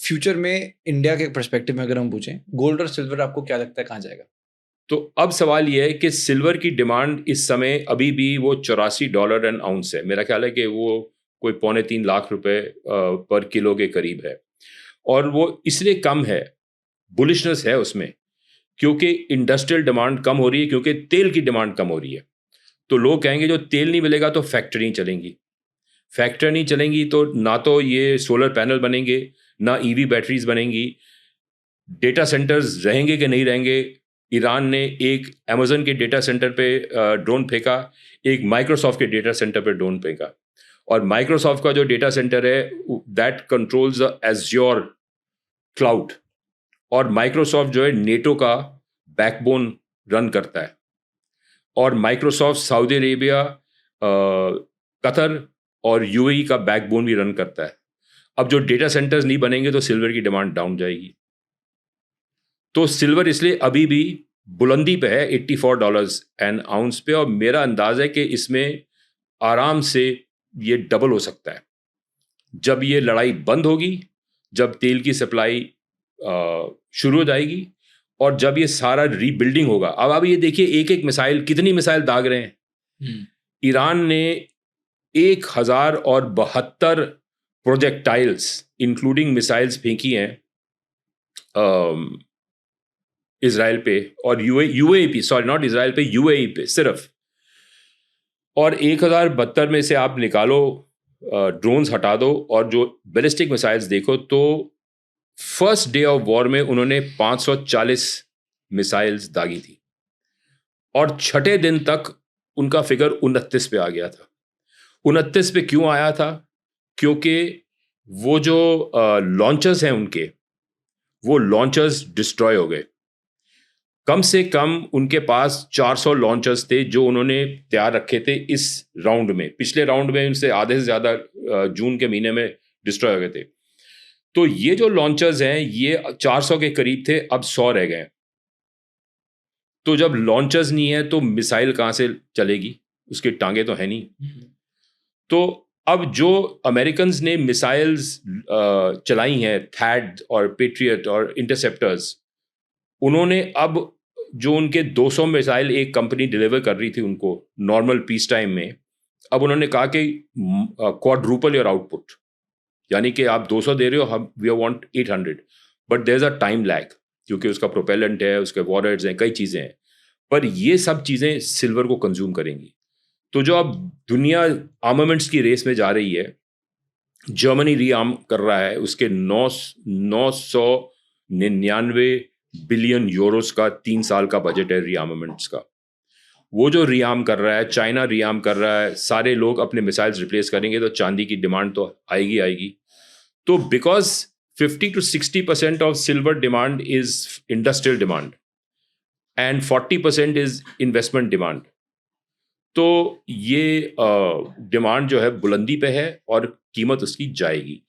Future में India के perspective में अगर हम पूछें, गोल्ड और सिल्वर आपको क्या लगता है कहाँ जाएगा? तो अब सवाल यह है कि सिल्वर की डिमांड इस समय अभी भी वो $84 एन आउंस है। मेरा ख्याल है कि वो कोई 2.25 लाख रुपए पर किलो के करीब है, और वो इसलिए कम है, बुलिशनेस है उसमें, क्योंकि इंडस्ट्रियल डिमांड कम हो रही है, क्योंकि तेल की डिमांड कम हो रही है। तो लोग कहेंगे जो तेल नहीं मिलेगा तो फैक्ट्री नहीं चलेंगी, फैक्ट्री नहीं चलेंगी तो ना तो ये सोलर पैनल बनेंगे, ना ईवी बैटरीज बनेंगी, डेटा सेंटर्स रहेंगे कि नहीं रहेंगे। ईरान ने एक अमेजन के डेटा सेंटर पे ड्रोन फेंका, एक माइक्रोसॉफ्ट के डेटा सेंटर पे ड्रोन फेंका, और माइक्रोसॉफ्ट का जो डेटा सेंटर है that controls the Azure cloud, और माइक्रोसॉफ्ट जो है नेटो का बैकबोन रन करता है, और माइक्रोसॉफ्ट सऊदी अरेबिया, कतर और यूएई का बैकबोन भी रन करता है। अब जो डेटा सेंटर्स नहीं बनेंगे तो सिल्वर की डिमांड डाउन जाएगी। तो सिल्वर इसलिए अभी भी बुलंदी पे है, $84 एन आउंस पे, और मेरा अंदाज है कि इसमें आराम से ये डबल हो सकता है जब ये लड़ाई बंद होगी, जब तेल की सप्लाई शुरू हो जाएगी, और जब ये सारा रीबिल्डिंग होगा। अब ये देखिए, एक एक मिसाइल, कितनी मिसाइल दाग रहे हैं। ईरान ने 1072 प्रोजेक्टाइल्स इंक्लूडिंग मिसाइल्स फेंकी हैं इजराइल पे, और यूएई पे, सॉरी नॉट इजराइल पे, यूएई पे सिर्फ। और 1072 में से आप निकालो, ड्रोन्स हटा दो, और जो बैलिस्टिक मिसाइल्स देखो, तो फर्स्ट डे ऑफ वॉर में उन्होंने 540 मिसाइल्स दागी थी, और छठे दिन तक उनका फिगर 29 पे आ गया था। 29 पे क्यों आया था? क्योंकि वो जो लॉन्चर्स हैं उनके, वो लॉन्चर्स डिस्ट्रॉय हो गए। कम से कम उनके पास 400 लॉन्चर्स थे जो उन्होंने तैयार रखे थे इस राउंड में। पिछले राउंड में उनसे आधे से ज़्यादा जून के महीने में डिस्ट्रॉय हो गए थे। तो ये जो लॉन्चर्स हैं ये 400 के करीब थे, अब 100 रह गए। तो जब लॉन्चर्स नहीं है तो मिसाइल कहाँ से चलेगी? उसकी टांगे तो है नहीं। तो अब जो अमेरिकन्स ने मिसाइल्स चलाई हैं, थैड और पेट्रियट और इंटरसेप्टर्स, उन्होंने अब जो उनके 200 मिसाइल एक कंपनी डिलीवर कर रही थी उनको नॉर्मल पीस टाइम में, अब उन्होंने कहा कि क्वाड्रुपल योर आउटपुट, यानी कि आप 200 दे रहे हो, हम we want 800, but there is a time lag, क्योंकि उसका प्रोपेलेंट है, उसके वॉरहेड्स हैं, कई चीज़ें हैं, पर ये सब चीज़ें सिल्वर को कंज्यूम करेंगी। तो जो अब दुनिया आर्मामेंट्स की रेस में जा रही है, जर्मनी रीआर्म कर रहा है, उसके 999 बिलियन यूरोस का 3 साल का बजट है रीआर्मामेंट्स का। वो जो रीआर्म कर रहा है, चाइना रीआर्म कर रहा है, सारे लोग अपने मिसाइल्स रिप्लेस करेंगे, तो चांदी की डिमांड तो आएगी। तो because 50 to 60% of silver demand is industrial demand and 40% is investment demand. तो ये डिमांड जो है बुलंदी पे है, और कीमत उसकी जाएगी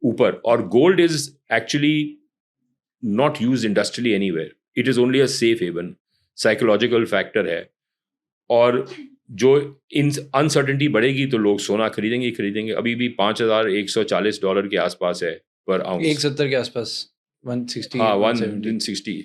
ऊपर। और gold is actually not use industrially anywhere, it is only a safe haven, psychological factor है। और जो इन अनसर्टेनिटी बढ़ेगी तो लोग सोना खरीदेंगे। अभी भी $5,140 के आसपास है पर आउंस, 170 के आसपास, 160, हाँ 170। 160।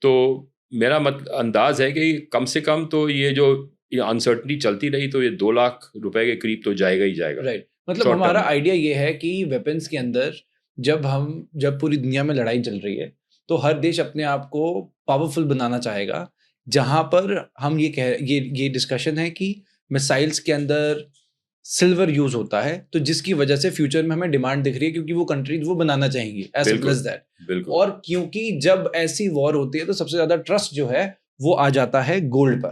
तो मेरा अंदाज है कि कम से कम तो ये जो अनसर्टनिटी चलती रही तो ये 2 लाख रुपए के करीब तो जाएगा ही जाएगा। राइट, मतलब हमारा आइडिया ये है कि वेपन्स के अंदर जब पूरी दुनिया में लड़ाई चल रही है तो हर देश अपने आप को पावरफुल बनाना चाहेगा। जहां पर हम ये डिस्कशन है कि मिसाइल्स के अंदर सिल्वर यूज होता है, तो जिसकी वजह से फ्यूचर में हमें डिमांड दिख रही है, क्योंकि वो कंट्रीज वो बनाना चाहेंगी, एज सिंपल एज दैट। और क्योंकि जब ऐसी वॉर होती है तो सबसे ज्यादा ट्रस्ट जो है वो आ जाता है गोल्ड पर।